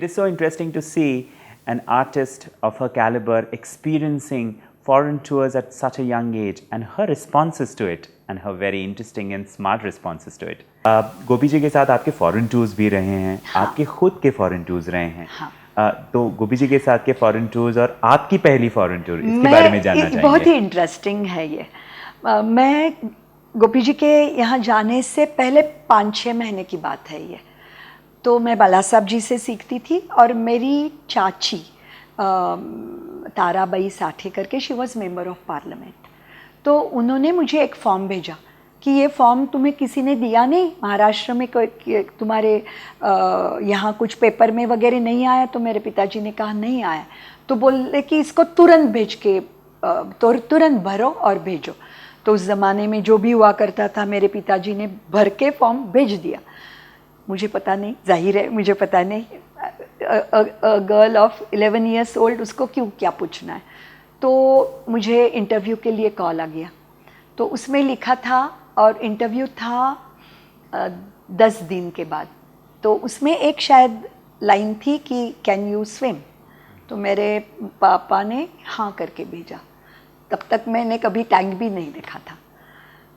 It is so interesting to see an artist of her caliber experiencing foreign tours at such a young age and her responses to it and her very interesting and smart responses to it. गोपी जी के साथ आपके foreign tours भी रहे हैं, हाँ. आपके खुद के फॉरेन टूर्स रहे हैं. हाँ. तो गोपी जी के साथ के फॉरेन टूर्स और आपकी पहली फॉरेन टूर, इसके बारे में जानना चाहेंगे. बहुत ही इंटरेस्टिंग है ये. मैं गोपी जी के यहाँ जाने से पहले 5-6 महीने की बात है ये. तो मैं बाला साहब जी से सीखती थी और मेरी चाची ताराबाई साठे करके, she was member of parliament. तो उन्होंने मुझे एक फॉर्म भेजा कि ये फॉर्म तुम्हें किसी ने दिया नहीं, महाराष्ट्र में कोई तुम्हारे यहाँ कुछ पेपर में वगैरह नहीं आया. तो मेरे पिताजी ने कहा नहीं आया. तो बोले कि इसको तुरंत भेज के तुरंत भरो और भेजो. तो उस ज़माने में जो भी हुआ करता था, मेरे पिताजी ने भर के फॉर्म भेज दिया. मुझे पता नहीं, जाहिर है मुझे पता नहीं, गर्ल ऑफ 11 years old, उसको क्यों क्या पूछना है. तो मुझे इंटरव्यू के लिए कॉल आ गया. तो उसमें लिखा था और इंटरव्यू था 10 दिन के बाद. तो उसमें एक शायद लाइन थी कि कैन यू स्विम. तो मेरे पापा ने हाँ करके भेजा. तब तक मैंने कभी टैंक भी नहीं देखा था.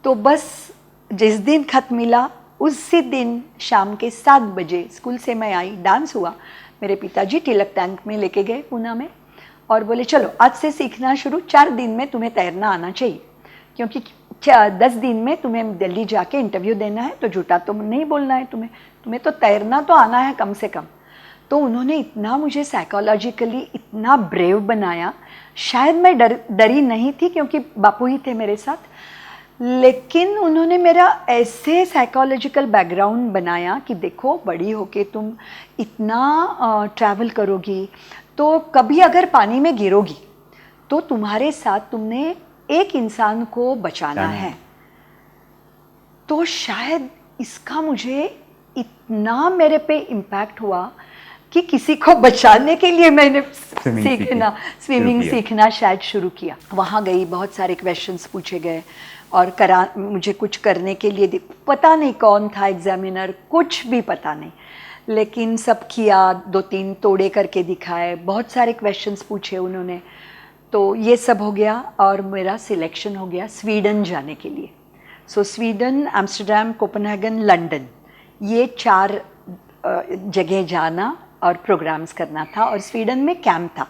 तो बस जिस दिन खत मिला उसी दिन शाम के 7 बजे स्कूल से मैं आई, डांस हुआ. मेरे पिताजी तिलक टैंक में लेके गए पूना में और बोले चलो आज से सीखना शुरू, 4 दिन में तुम्हें तैरना आना चाहिए, क्योंकि 10 दिन में तुम्हें दिल्ली जाके इंटरव्यू देना है, तो झूठा तो नहीं बोलना है तुम्हें तो तैरना तो आना है कम से कम. तो उन्होंने इतना मुझे साइकोलॉजिकली इतना ब्रेव बनाया. शायद मैं डरी नहीं थी क्योंकि बापू ही थे मेरे साथ, लेकिन उन्होंने मेरा ऐसे साइकोलॉजिकल बैकग्राउंड बनाया कि देखो बड़ी होके तुम इतना ट्रैवल करोगी, तो कभी अगर पानी में गिरोगी तो तुम्हारे साथ तुमने एक इंसान को बचाना है. तो शायद इसका मुझे इतना मेरे पे इम्पैक्ट हुआ कि किसी को बचाने के लिए मैंने स्विमिंग सीखना शायद शुरू किया. वहाँ गई, बहुत सारे क्वेश्चंस पूछे गए और मुझे कुछ करने के लिए पता नहीं कौन था एग्जामिनर, कुछ भी पता नहीं, लेकिन सब किया. 2-3 तोड़े करके दिखाए, बहुत सारे क्वेश्चंस पूछे उन्होंने. तो ये सब हो गया और मेरा सिलेक्शन हो गया स्वीडन जाने के लिए. सो स्वीडन, एम्स्टर्डम, कोपेनहेगन, लंदन, ये 4 जगह जाना और प्रोग्राम्स करना था. और स्वीडन में कैंप था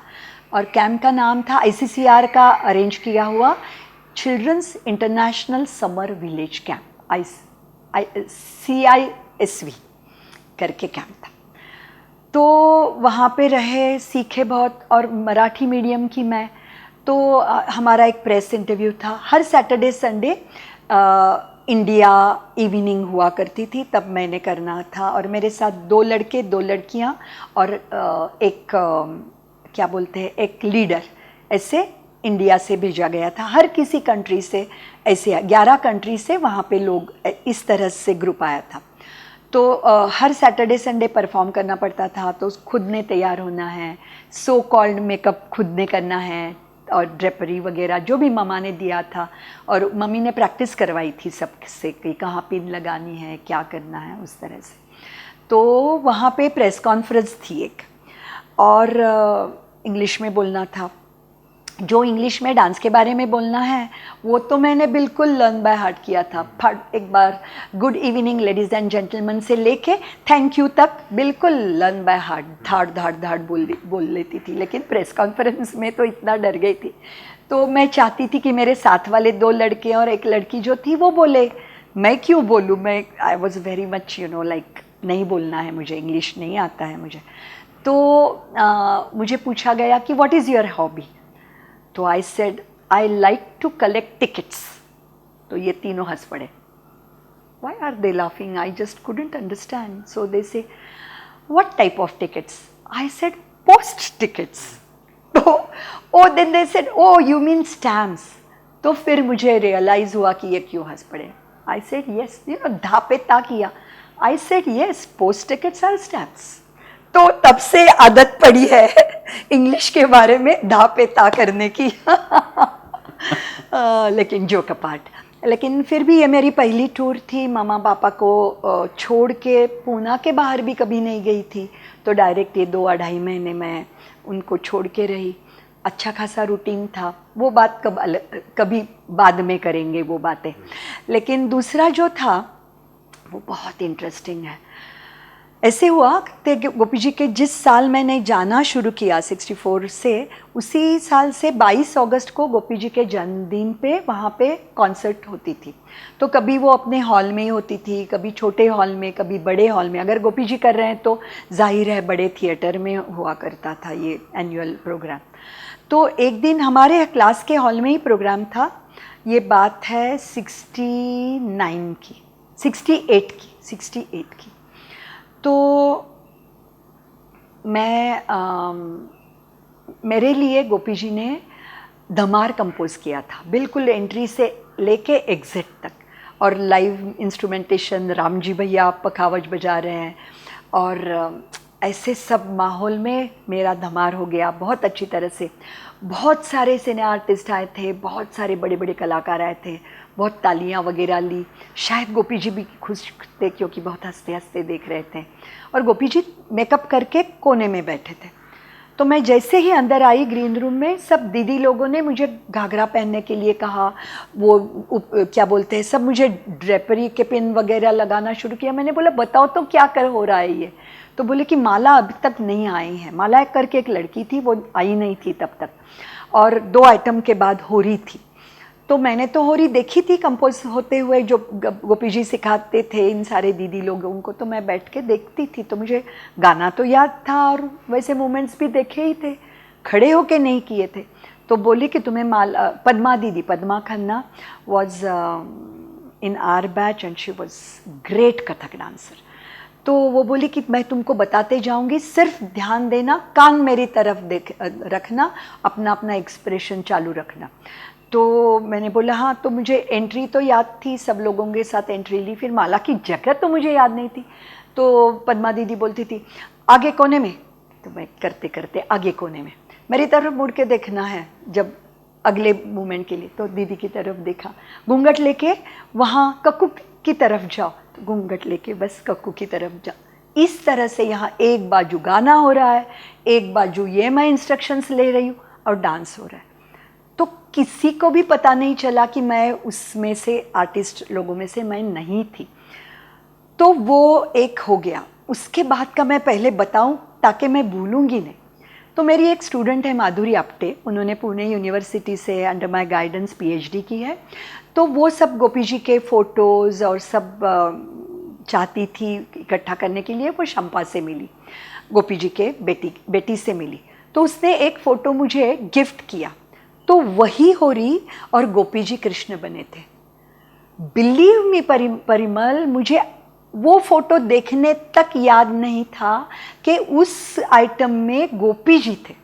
और कैंप का नाम था ICCR का अरेंज किया हुआ children's international summer village camp, CISV करके कैंप था. तो वहाँ पे रहे, सीखे बहुत. और मराठी मीडियम की मैं, तो हमारा एक प्रेस इंटरव्यू था. हर सैटरडे संडे इंडिया इवनिंग हुआ करती थी, तब मैंने करना था. और मेरे साथ 2 लड़के 2 लड़कियाँ और एक क्या बोलते हैं, एक लीडर, ऐसे इंडिया से भेजा गया था. हर किसी कंट्री से, ऐसे 11 कंट्री से वहाँ पे लोग, इस तरह से ग्रुप आया था. तो हर सैटरडे संडे परफॉर्म करना पड़ता था. तो खुद ने तैयार होना है, सो कॉल्ड मेकअप खुद ने करना है और ड्रेपरी वगैरह जो भी मम्मा ने दिया था. और मम्मी ने प्रैक्टिस करवाई थी सबसे कि कहाँ पिन लगानी है, क्या करना है, उस तरह से. तो वहाँ पे प्रेस कॉन्फ्रेंस थी एक, और इंग्लिश में बोलना था. जो इंग्लिश में डांस के बारे में बोलना है वो तो मैंने बिल्कुल लर्न बाय हार्ट किया था. एक बार good evening ladies and gentleman से लेके थैंक यू तक बिल्कुल लर्न बाय हार्ट, धाड़ धाड़ बोल लेती थी. लेकिन प्रेस कॉन्फ्रेंस में तो इतना डर गई थी. तो मैं चाहती थी कि मेरे साथ वाले 2 लड़के और एक लड़की जो थी वो बोले, मैं क्यों बोलूँ. मैं I was very much like नहीं बोलना है मुझे, इंग्लिश नहीं आता है मुझे. तो मुझे पूछा गया कि व्हाट इज़ योर हॉबी. तो I said I like to collect tickets. तो ये तीनों हंस पड़े. Why are they laughing, I just couldn't understand. So they say what type of tickets. I said post tickets. तो then they said oh you mean stamps. तो फिर मुझे realise हुआ कि ये क्यों हंस पड़े. आई सेड यस, धापे ता किया. I said yes, post tickets are stamps. तो तब से आदत पड़ी है इंग्लिश के बारे में धा पे ता करने की. लेकिन जोक अपार्ट, लेकिन फिर भी ये मेरी पहली टूर थी। मामा पापा को छोड़ के पूना के बाहर भी कभी नहीं गई थी, तो डायरेक्ट ये 2-2.5 महीने मैं उनको छोड़ के रही। अच्छा खासा रूटीन था, वो बात कभी बाद में करेंगे वो बातें। लेकिन दूसरा जो था वो बहुत इंटरेस्टिंग है। ऐसे हुआ कि गोपी जी के जिस साल मैंने जाना शुरू किया 64 से, उसी साल से 22 अगस्त को गोपी जी के जन्मदिन पे वहाँ पे कॉन्सर्ट होती थी। तो कभी वो अपने हॉल में ही होती थी, कभी छोटे हॉल में, कभी बड़े हॉल में। अगर गोपी जी कर रहे हैं तो जाहिर है बड़े थिएटर में हुआ करता था ये एनुअल प्रोग्राम। तो एक दिन हमारे क्लास के हॉल में ही प्रोग्राम था। ये बात है 68 की। तो मेरे लिए गोपी जी ने धमार कंपोज किया था, बिल्कुल एंट्री से लेके एग्जिट तक, और लाइव इंस्ट्रूमेंटेशन, राम जी भैया पखावज बजा रहे हैं, और ऐसे सब माहौल में मेरा धमार हो गया बहुत अच्छी तरह से। बहुत सारे सिने आर्टिस्ट आए थे, बहुत सारे बड़े बड़े कलाकार आए थे, बहुत तालियां वगैरह ली। शायद गोपी जी भी खुश थे क्योंकि बहुत हंसते हंसते देख रहे थे, और गोपी जी मेकअप करके कोने में बैठे थे। तो मैं जैसे ही अंदर आई ग्रीन रूम में, सब दीदी लोगों ने मुझे घाघरा पहनने के लिए कहा, वो क्या बोलते हैं, सब मुझे ड्रेपरी के पिन वगैरह लगाना शुरू किया। मैंने बोला बताओ तो क्या कर हो रहा है ये? तो बोले कि माला अभी तक नहीं आई है। माला करके एक लड़की थी, वो आई नहीं थी तब तक, और 2 आइटम के बाद होरी थी। तो मैंने तो होरी देखी थी कंपोज होते हुए, जो गोपी जी सिखाते थे इन सारे दीदी लोगों को, तो मैं बैठ के देखती थी। तो मुझे गाना तो याद था और वैसे मोमेंट्स भी देखे ही थे, खड़े होके नहीं किए थे। तो बोली कि तुम्हें पद्मा दीदी, Padma Khanna was in our batch and she was great Kathak dancer. तो वो बोली कि मैं तुमको बताते जाऊंगी, सिर्फ ध्यान देना, कान मेरी तरफ रखना, अपना अपना एक्सप्रेशन चालू रखना। तो मैंने बोला हाँ। तो मुझे एंट्री तो याद थी, सब लोगों के साथ एंट्री ली, फिर माला की जगह तो मुझे याद नहीं थी। तो पद्मा दीदी बोलती थी आगे कोने में, तो मैं करते करते आगे कोने में, मेरी तरफ मुड़ के देखना है जब अगले मूवमेंट के लिए। तो दीदी की तरफ देखा, घूंघट लेके वहाँ कक्कू की तरफ जाओ, तो घूंघट लेके बस कक्कू की तरफ जाओ। इस तरह से यहाँ एक बाजू गाना हो रहा है, एक बाजू ये मैं इंस्ट्रक्शंस ले रही हूँ, और डांस हो रहा है। तो किसी को भी पता नहीं चला कि मैं उसमें से आर्टिस्ट लोगों में से मैं नहीं थी। तो वो एक हो गया। उसके बाद का मैं पहले बताऊं ताकि मैं भूलूंगी नहीं। तो मेरी एक स्टूडेंट है माधुरी आप्टे, उन्होंने पुणे यूनिवर्सिटी से अंडर माय गाइडेंस पीएचडी की है। तो वो सब गोपी जी के फ़ोटोज़ और सब चाहती थी इकट्ठा करने के लिए। वो शंपा से मिली, गोपी जी के बेटी से मिली, तो उसने एक फ़ोटो मुझे गिफ्ट किया। तो वही होरी और गोपी जी कृष्ण बने थे। बिलीव मी परिमल, मुझे वो फोटो देखने तक याद नहीं था कि उस आइटम में गोपी जी थे।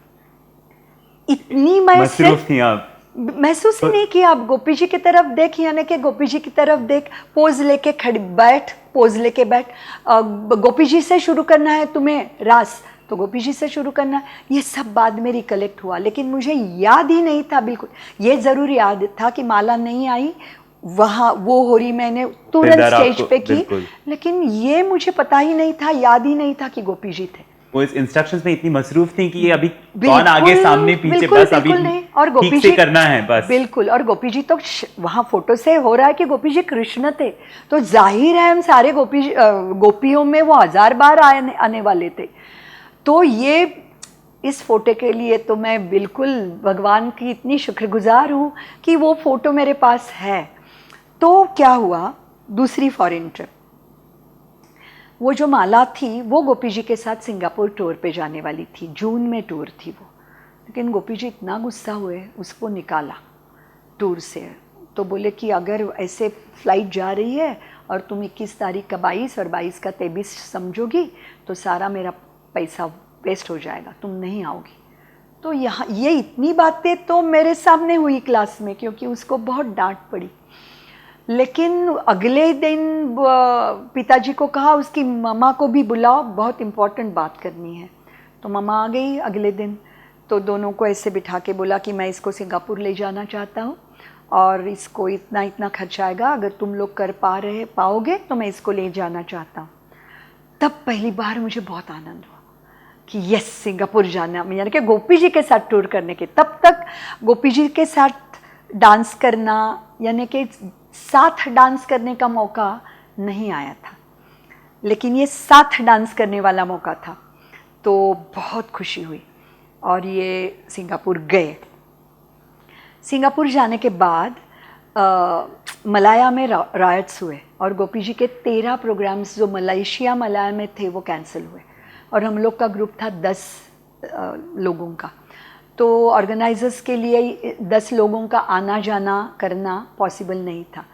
इतनी मैं महसूस ही नहीं किया। आप गोपी जी की तरफ देख, यानी कि गोपी जी की तरफ देख, पोज लेके खड़ी बैठ, पोज लेके बैठ, गोपी जी से शुरू करना है तुम्हें रास, तो गोपी जी से शुरू करना है। ये सब बाद में रिकलेक्ट हुआ, लेकिन मुझे याद ही नहीं था बिल्कुल। ये ज़रूर याद था कि माला नहीं आई, वहाँ वो होरी मैंने तुरंत स्टेज पे की, लेकिन ये मुझे पता ही नहीं था, याद ही नहीं था कि गोपी जी थे। वो इस इंस्ट्रक्शंस में इतनी मसरूफ थी कि ये अभी कौन आगे सामने पीछे, बस अभी नहीं, और गोपी जी करना है बस। बिल्कुल। और गोपी जी तो वहाँ फोटो से हो रहा है कि गोपी जी कृष्ण थे, तो जाहिर है हम सारे गोपियों में वो 1000 बार आने वाले थे। तो ये इस फोटो के लिए तो मैं बिल्कुल भगवान की इतनी शुक्रगुजार हूँ कि वो फोटो मेरे पास है। तो क्या हुआ, दूसरी फॉरेन ट्रिप, वो जो माला थी वो गोपी जी के साथ सिंगापुर टूर पे जाने वाली थी, जून में टूर थी वो, लेकिन गोपी जी इतना गुस्सा हुए, उसको निकाला टूर से। तो बोले कि अगर ऐसे फ्लाइट जा रही है और तुम 21 तारीख का 22 और 22 का 23 समझोगी तो सारा मेरा पैसा वेस्ट हो जाएगा, तुम नहीं आओगी। तो यहाँ ये इतनी बातें तो मेरे सामने हुई क्लास में, क्योंकि उसको बहुत डांट पड़ी। लेकिन अगले दिन पिताजी को कहा उसकी मम्मा को भी बुलाओ, बहुत इम्पोर्टेंट बात करनी है। तो मम्मा आ गई अगले दिन, तो दोनों को ऐसे बिठा के बोला कि मैं इसको सिंगापुर ले जाना चाहता हूँ, और इसको इतना इतना खर्च आएगा, अगर तुम लोग कर पाओगे तो मैं इसको ले जाना चाहता हूँ। तब पहली बार मुझे बहुत आनंद हुआ कि यस, सिंगापुर जाना, यानी कि गोपी जी के साथ टूर करने के। तब तक गोपी जी के साथ डांस करना, यानी कि साथ डांस करने का मौका नहीं आया था, लेकिन ये साथ डांस करने वाला मौका था, तो बहुत खुशी हुई और ये सिंगापुर गए। सिंगापुर जाने के बाद मलाया में रायट्स हुए और गोपी जी के 13 प्रोग्राम्स जो मलाया में थे वो कैंसिल हुए, और हम लोग का ग्रुप था 10 लोगों का। तो ऑर्गेनाइजर्स के लिए 10 लोगों का आना जाना करना पॉसिबल नहीं था।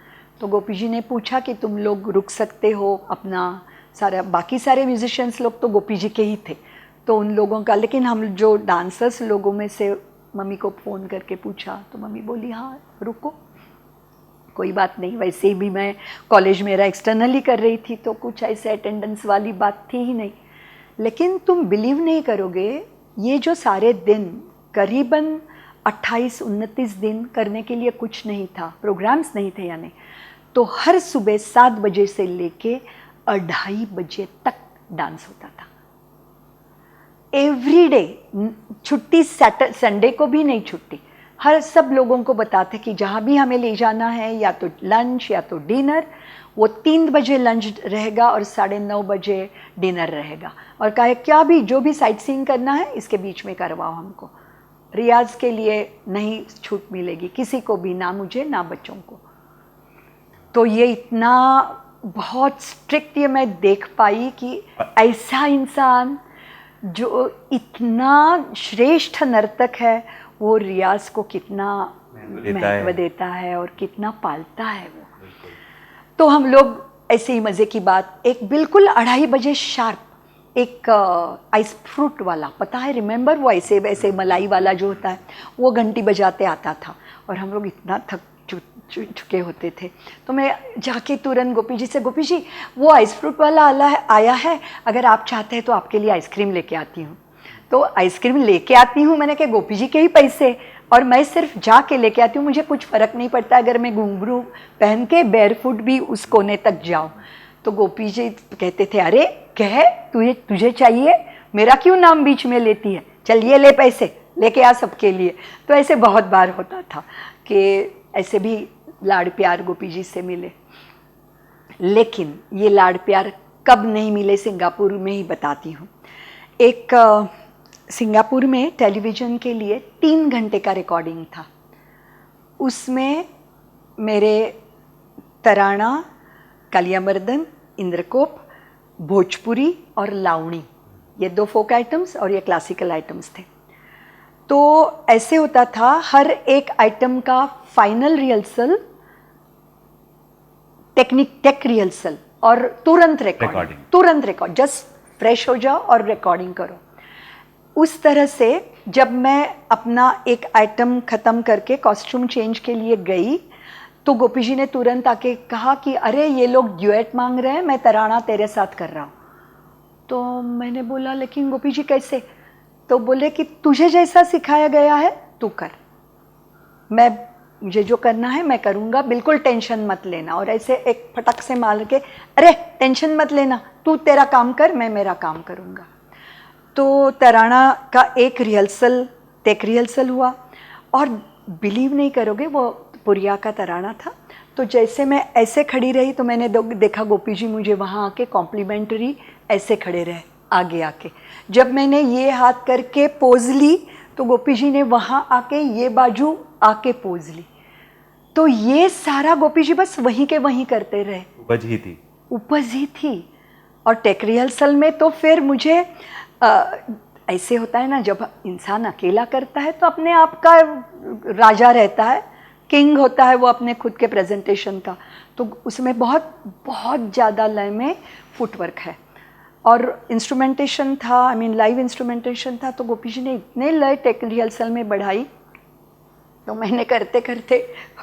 तो गोपी जी ने पूछा कि तुम लोग रुक सकते हो अपना सारा, बाकी सारे म्यूजिशियंस लोग तो गोपी जी के ही थे, तो उन लोगों का, लेकिन हम जो डांसर्स लोगों में से मम्मी को फ़ोन करके पूछा तो मम्मी बोली हाँ रुको, कोई बात नहीं। वैसे भी मैं कॉलेज मेरा एक्सटर्नली कर रही थी, तो कुछ ऐसे अटेंडेंस वाली बात थी ही नहीं। लेकिन तुम बिलीव नहीं करोगे, ये जो सारे दिन करीबन 28-29 दिन करने के लिए कुछ नहीं था, प्रोग्राम्स नहीं थे यानी, तो हर सुबह 7 बजे से लेके 2:30 बजे तक डांस होता था। एवरी डे, छुट्टी संडे को भी नहीं छुट्टी। हर सब लोगों को बताते कि जहाँ भी हमें ले जाना है, या तो लंच या तो डिनर, वो 3 बजे लंच रहेगा और 9:30 बजे डिनर रहेगा, और कहे क्या भी जो भी साइट सीइंग करना है इसके बीच में करवाओ हमको, रियाज के लिए नहीं छूट मिलेगी किसी को भी, ना मुझे ना बच्चों को। तो ये इतना बहुत स्ट्रिक्ट, ये मैं देख पाई कि ऐसा इंसान जो इतना श्रेष्ठ नर्तक है वो रियाज को कितना महत्व देता है और कितना पालता है वो। तो हम लोग ऐसे ही मज़े की बात, एक बिल्कुल 2:30 बजे शार्प एक आइस फ्रूट वाला, पता है, रिमेंबर, वो ऐसे वैसे मलाई वाला जो होता है, वो घंटी बजाते आता था, और हम लोग इतना थक चुके होते थे। तो मैं जाके तुरंत गोपी जी से, गोपी जी वो आइस फ्रूट वाला आया है, अगर आप चाहते हैं तो आपके लिए आइसक्रीम लेके आती हूँ। तो आइसक्रीम लेके आती हूँ, मैंने कहा गोपी जी के ही पैसे, और मैं सिर्फ जाके लेके आती हूँ, मुझे कुछ फ़र्क नहीं पड़ता अगर मैं घुंघरू पहन के बेयरफुट भी उस कोने तक जाऊँ। तो गोपी जी कहते थे अरे कह तुझे चाहिए, मेरा क्यों नाम बीच में लेती है, चल ये ले पैसे लेके आ सबके लिए। तो ऐसे बहुत बार होता था कि ऐसे भी लाड़ प्यार गोपी जी से मिले। लेकिन ये लाड़ प्यार कब नहीं मिले सिंगापुर में ही बताती हूँ। एक सिंगापुर में टेलीविज़न के लिए 3 घंटे का रिकॉर्डिंग था, उसमें मेरे तराना, कलियामर्दन, इंद्रकोप, भोजपुरी और लावणी, ये 2 फोक आइटम्स और ये क्लासिकल आइटम्स थे। तो ऐसे होता था, हर एक आइटम का फाइनल रिहर्सल, टेक रिहर्सल और तुरंत रिकॉर्ड, जस्ट फ्रेश हो जाओ और रिकॉर्डिंग करो। उस तरह से जब मैं अपना एक आइटम ख़त्म करके कॉस्ट्यूम चेंज के लिए गई, तो गोपी जी ने तुरंत आके कहा कि अरे ये लोग ड्यूएट मांग रहे हैं, मैं तराना तेरे साथ कर रहा हूँ। तो मैंने बोला लेकिन गोपी जी कैसे? तो बोले कि तुझे जैसा सिखाया गया है तू कर, मुझे जो करना है मैं करूँगा, बिल्कुल टेंशन मत लेना। और ऐसे एक फटक से मार के, अरे टेंशन मत लेना, तू तेरा काम कर, मैं मेरा काम करूँगा। तो तराना का एक रिहर्सल, टेक रिहर्सल हुआ, और बिलीव नहीं करोगे वो पुरिया का तराना था। तो जैसे मैं ऐसे खड़ी रही तो मैंने देखा गोपी जी मुझे वहाँ आके कॉम्प्लीमेंट्री ऐसे खड़े रहे आगे आके। जब मैंने ये हाथ करके पोज ली तो गोपी जी ने वहाँ आके ये बाजू आके पोज ली। तो ये सारा गोपी जी बस वहीं के वहीं करते रहे, उपज ही थी। और टेक रिहर्सल में तो फिर मुझे ऐसे होता है ना, जब इंसान अकेला करता है तो अपने आप का राजा रहता है, किंग होता है वो अपने खुद के प्रेजेंटेशन का। तो उसमें बहुत बहुत ज़्यादा लय में फुटवर्क है और इंस्ट्रूमेंटेशन था, लाइव इंस्ट्रूमेंटेशन था। तो गोपी जी ने इतने लय टेक रिहर्सल में बढ़ाई, तो मैंने करते करते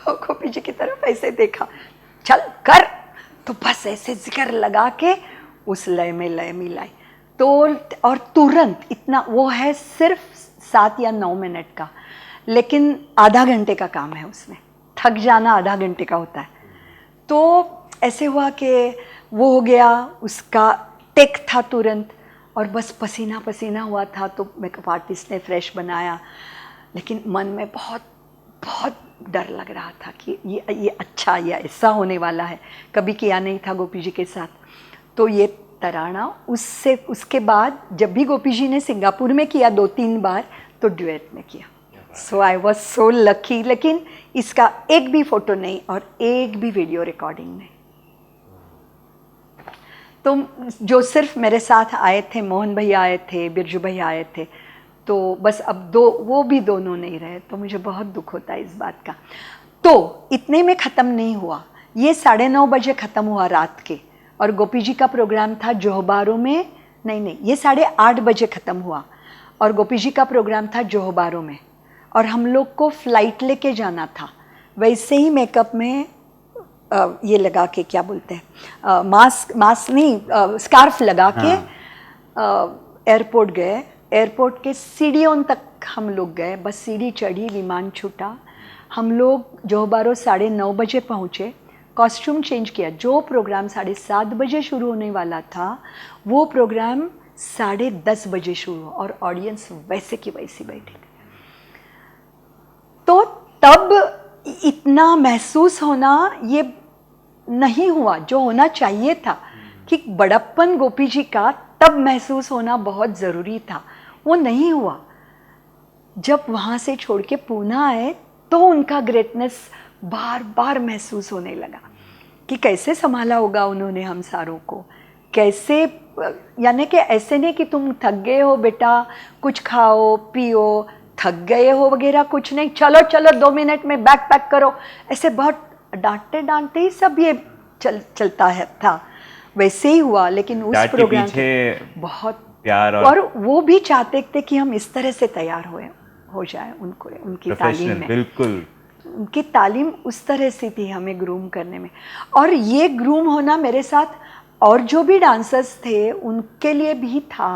गोपी जी की तरफ ऐसे देखा, चल कर, तो बस ऐसे जिक्र लगा के उस लय में लय मिलाई। तो और तुरंत इतना, वो है सिर्फ 7 या 9 मिनट का, लेकिन आधा घंटे का काम है उसमें, थक जाना आधा घंटे का होता है। तो ऐसे हुआ कि वो हो गया, उसका टेक था तुरंत, और बस पसीना पसीना हुआ था। तो मेकअप आर्टिस्ट ने फ्रेश बनाया, लेकिन मन में बहुत बहुत डर लग रहा था कि ये अच्छा, ये ऐसा होने वाला है, कभी किया नहीं था गोपी जी के साथ। तो ये तराना उसके बाद जब भी गोपी जी ने सिंगापुर में किया 2-3 बार, तो ड्यूएट में किया। सो आई वॉज सो लकी। लेकिन इसका एक भी फोटो नहीं और एक भी वीडियो रिकॉर्डिंग नहीं। तो जो सिर्फ मेरे साथ आए थे, मोहन भैया आए थे, बिरजू भैया आए थे, तो बस अब वो भी दोनों नहीं रहे। तो मुझे बहुत दुख होता है इस बात का। तो इतने में ख़त्म नहीं हुआ, ये 9:30 बजे ख़त्म हुआ रात के, और गोपी जी का प्रोग्राम था जोहबारो में। नहीं, ये 8:30 बजे ख़त्म हुआ, और गोपी जी का प्रोग्राम था जोहबारो में, और हम लोग को फ्लाइट लेके जाना था। वैसे ही मेकअप में ये लगा के, क्या बोलते हैं, मास्क नहीं, स्कार्फ लगा के एयरपोर्ट गए। एयरपोर्ट के सीढ़ियों तक हम लोग गए, बस सीढ़ी चढ़ी, विमान छूटा। हम लोग जोहबारो 9:30 बजे पहुँचे, कॉस्ट्यूम चेंज किया। जो प्रोग्राम 7:30 बजे शुरू होने वाला था, वो प्रोग्राम 10:30 बजे शुरू हुआ, और ऑडियंस वैसे की वैसी बैठी। तो तब इतना महसूस होना ये नहीं हुआ जो होना चाहिए था, कि बड़प्पन गोपी जी का तब महसूस होना बहुत ज़रूरी था, वो नहीं हुआ। जब वहाँ से छोड़ के पूना आए, तो उनका ग्रेटनेस बार बार महसूस होने लगा कि कैसे संभाला होगा उन्होंने हम सारों को, कैसे, यानी कि ऐसे नहीं कि तुम थक गए हो बेटा, कुछ खाओ पियो, थक गए हो वगैरह, कुछ नहीं, चलो 2 मिनट में बैग पैक करो, ऐसे बहुत डांटते ही सब ये चलता है था। वैसे ही हुआ। लेकिन उस प्रोग्राम के बहुत प्यार, और वो भी चाहते थे कि हम इस तरह से तैयार हो जाए उनको, उनकी तालीम में। बिल्कुल, उनकी तालीम उस तरह से थी हमें ग्रूम करने में। और ये ग्रूम होना मेरे साथ और जो भी डांसर्स थे उनके लिए भी था,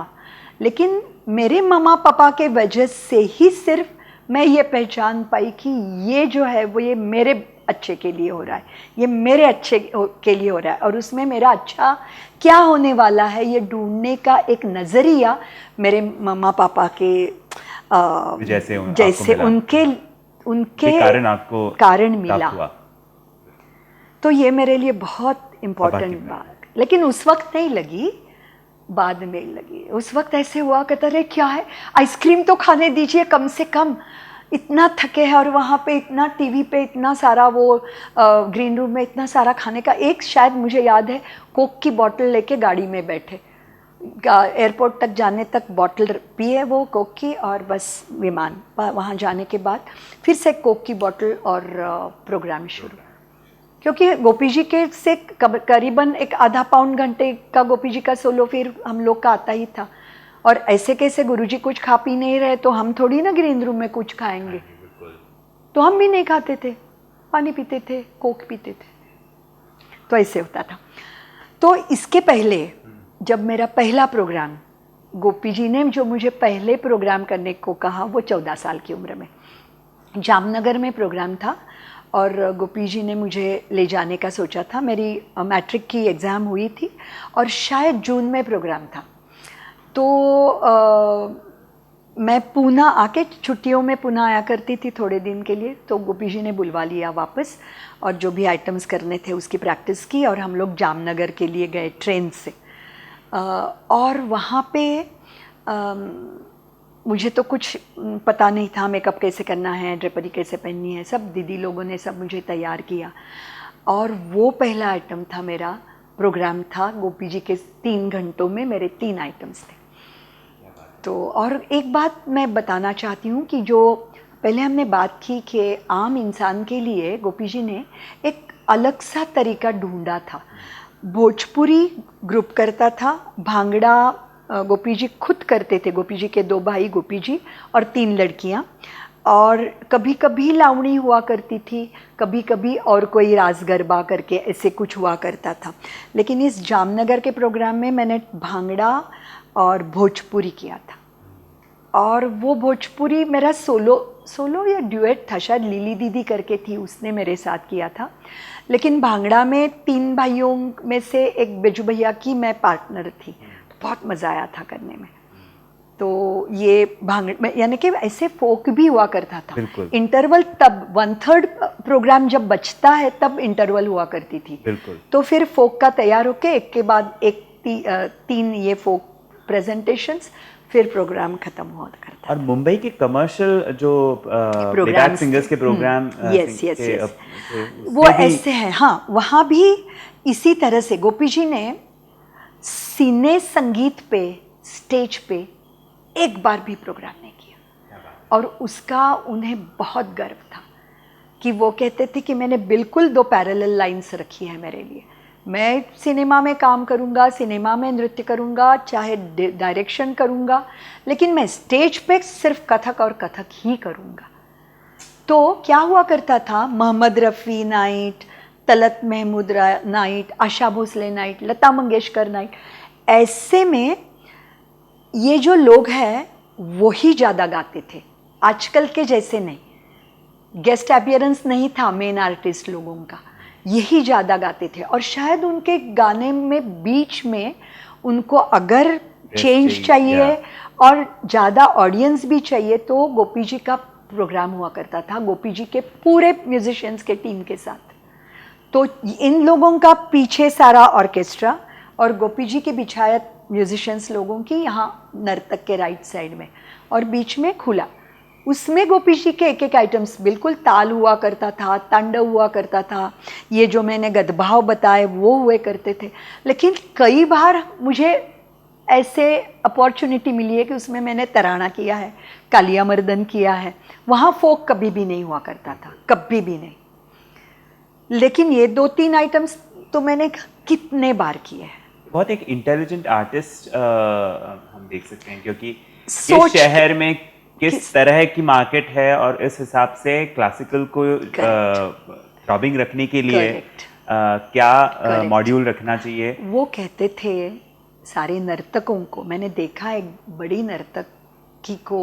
लेकिन मेरे मम्मा पापा के वजह से ही सिर्फ मैं ये पहचान पाई कि ये जो है वो ये मेरे अच्छे के लिए हो रहा है, ये मेरे अच्छे के लिए हो रहा है, और उसमें मेरा अच्छा क्या होने वाला है ये ढूंढने का एक नज़रिया मेरे मम्मा पापा के जैसे उनके कारण मिला। तो ये मेरे लिए बहुत इम्पोर्टेंट बात, लेकिन उस वक्त नहीं लगी, बाद में लगी। उस वक्त ऐसे हुआ कहता रहे क्या है, आइसक्रीम तो खाने दीजिए कम से कम, इतना थके हैं, और वहाँ पे इतना टीवी पे इतना सारा, वो ग्रीन रूम में इतना सारा खाने का। एक शायद मुझे याद है, कोक की बोतल लेके गाड़ी में बैठे, एयरपोर्ट तक जाने तक बॉटल पिए वो कोक की, और बस विमान वहाँ जाने के बाद फिर से कोक की बोतल, और प्रोग्राम शुरू। क्योंकि गोपी जी के से करीबन एक आधा पौन घंटे का गोपी जी का सोलो फिर हम लोग का आता ही था, और ऐसे कैसे गुरुजी कुछ खा पी नहीं रहे तो हम थोड़ी ना ग्रीन रूम में कुछ खाएंगे, तो हम भी नहीं खाते थे, पानी पीते थे, कोक पीते थे, तो ऐसे होता था। तो इसके पहले जब मेरा पहला प्रोग्राम, गोपी जी ने जो मुझे पहले प्रोग्राम करने को कहा, वो 14 साल की उम्र में जामनगर में प्रोग्राम था, और गोपी जी ने मुझे ले जाने का सोचा था। मेरी मैट्रिक की एग्ज़ाम हुई थी, और शायद जून में प्रोग्राम था। तो मैं पूना आके, छुट्टियों में पूना आया करती थी थोड़े दिन के लिए, तो गोपी जी ने बुलवा लिया वापस, और जो भी आइटम्स करने थे उसकी प्रैक्टिस की, और हम लोग जामनगर के लिए गए ट्रेन से। और वहाँ पे मुझे तो कुछ पता नहीं था, मेकअप कैसे करना है, ड्रेपरी कैसे पहननी है, सब दीदी लोगों ने सब मुझे तैयार किया, और वो पहला आइटम था मेरा, प्रोग्राम था गोपी जी के 3 घंटों में मेरे 3 आइटम्स थे। तो और एक बात मैं बताना चाहती हूँ कि जो पहले हमने बात की कि आम इंसान के लिए गोपी जी ने एक अलग सा तरीका ढूंढा था। भोजपुरी ग्रुप करता था, भांगड़ा गोपी जी खुद करते थे, गोपी जी के 2 भाई गोपी जी और 3 लड़कियाँ, और कभी कभी लावणी हुआ करती थी, कभी कभी और कोई रास गरबा करके ऐसे कुछ हुआ करता था। लेकिन इस जामनगर के प्रोग्राम में मैंने भांगड़ा और भोजपुरी किया था, और वो भोजपुरी मेरा सोलो या ड्यूएट था, शायद लीली दीदी करके थी, उसने मेरे साथ किया था। लेकिन भांगड़ा में 3 भाइयों में से एक बेजू भैया की मैं पार्टनर थी, तो बहुत मज़ा आया था करने में। तो ये भांगड़ में यानी कि ऐसे फोक भी हुआ करता था। इंटरवल तब 1/3 प्रोग्राम जब बचता है तब इंटरवल हुआ करती थी। तो फिर फोक का तैयार होके एक के बाद एक 3 ये फोक प्रेजेंटेशंस, फिर प्रोग्राम खत्म हुआ करता। और मुंबई के कमर्शियल जो प्लेबैक सिंगर्स के प्रोग्राम यस वो ऐसे हैं। हाँ, वहाँ भी इसी तरह से गोपी जी ने सिने संगीत पे स्टेज पे एक बार भी प्रोग्राम नहीं किया, और उसका उन्हें बहुत गर्व था कि वो कहते थे कि मैंने बिल्कुल 2 पैरेलल लाइंस रखी है मेरे लिए। मैं सिनेमा में काम करूँगा, सिनेमा में नृत्य करूँगा, चाहे डायरेक्शन करूँगा, लेकिन मैं स्टेज पे सिर्फ कथक और कथक ही करूँगा। तो क्या हुआ करता था, Mohammad Rafi night, Talat Mahmood night, Asha Bhosle night, Lata Mangeshkar night, ऐसे में ये जो लोग हैं वो ही ज़्यादा गाते थे, आजकल के जैसे नहीं। गेस्ट अपीयरेंस नहीं था मेन आर्टिस्ट लोगों का, यही ज़्यादा गाते थे। और शायद उनके गाने में बीच में उनको अगर चेंज चाहिए और ज़्यादा ऑडियंस भी चाहिए तो गोपी जी का प्रोग्राम हुआ करता था, गोपी जी के पूरे म्यूजिशियंस के टीम के साथ। तो इन लोगों का पीछे सारा ऑर्केस्ट्रा और गोपी जी की बिछायत म्यूजिशियंस लोगों की यहाँ नर्तक के राइट साइड में, और बीच में खुला। उसमें गोपी जी के एक आइटम्स, बिल्कुल ताल हुआ करता था, तांडव हुआ करता था, ये जो मैंने गदभाव बताए वो हुए करते थे। लेकिन कई बार मुझे ऐसे अपॉर्चुनिटी मिली है कि उसमें मैंने तराना किया है, कालिया मर्दन किया है, वहाँ फोक कभी भी नहीं हुआ करता था, कभी भी नहीं। लेकिन ये 2-3 आइटम्स तो मैंने कितने बार किए हैं। बहुत एक इंटेलिजेंट आर्टिस्ट हम देख सकते हैं, क्योंकि किस शहर में किस तरह की मार्केट है और इस हिसाब से क्लासिकल को रॉबिंग रखने के लिए क्या मॉड्यूल रखना चाहिए। वो कहते थे सारे नर्तकों को, मैंने देखा एक बड़ी नर्तकी को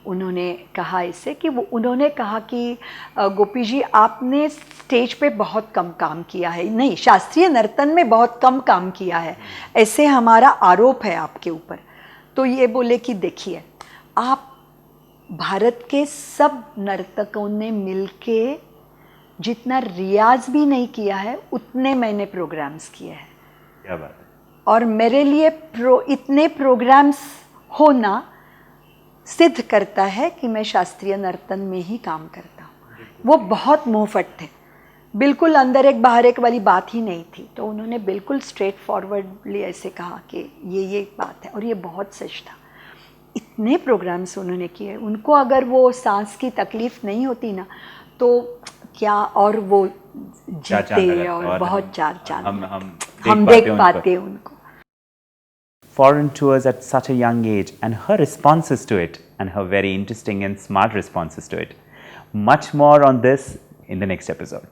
उन्होंने कहा इससे कि वो उन्होंने कहा कि गोपी जी आपने स्टेज पे बहुत कम काम किया है, नहीं शास्त्रीय नर्तन में बहुत कम काम किया है, ऐसे हमारा आरोप है आपके ऊपर। तो ये बोले कि देखिए, आप भारत के सब नर्तकों ने मिलके जितना रियाज भी नहीं किया है उतने मैंने प्रोग्राम्स किए हैं। क्या बात है। और मेरे लिए इतने प्रोग्राम्स होना सिद्ध करता है कि मैं शास्त्रीय नर्तन में ही काम करता हूँ। वो बहुत मुंहफट थे, बिल्कुल अंदर एक बाहर एक वाली बात ही नहीं थी। तो उन्होंने बिल्कुल स्ट्रेट फॉरवर्डली ऐसे कहा कि ये बात है, और ये बहुत सच था। इतने प्रोग्राम्स उन्होंने किए, उनको अगर वो सांस की तकलीफ नहीं होती ना तो क्या, और वो जीते और बहुत चार चांद हम देख पाते उनको। Foreign tours at such a young age and her responses to it, and her very interesting and smart responses to it. Much more on this in the next episode.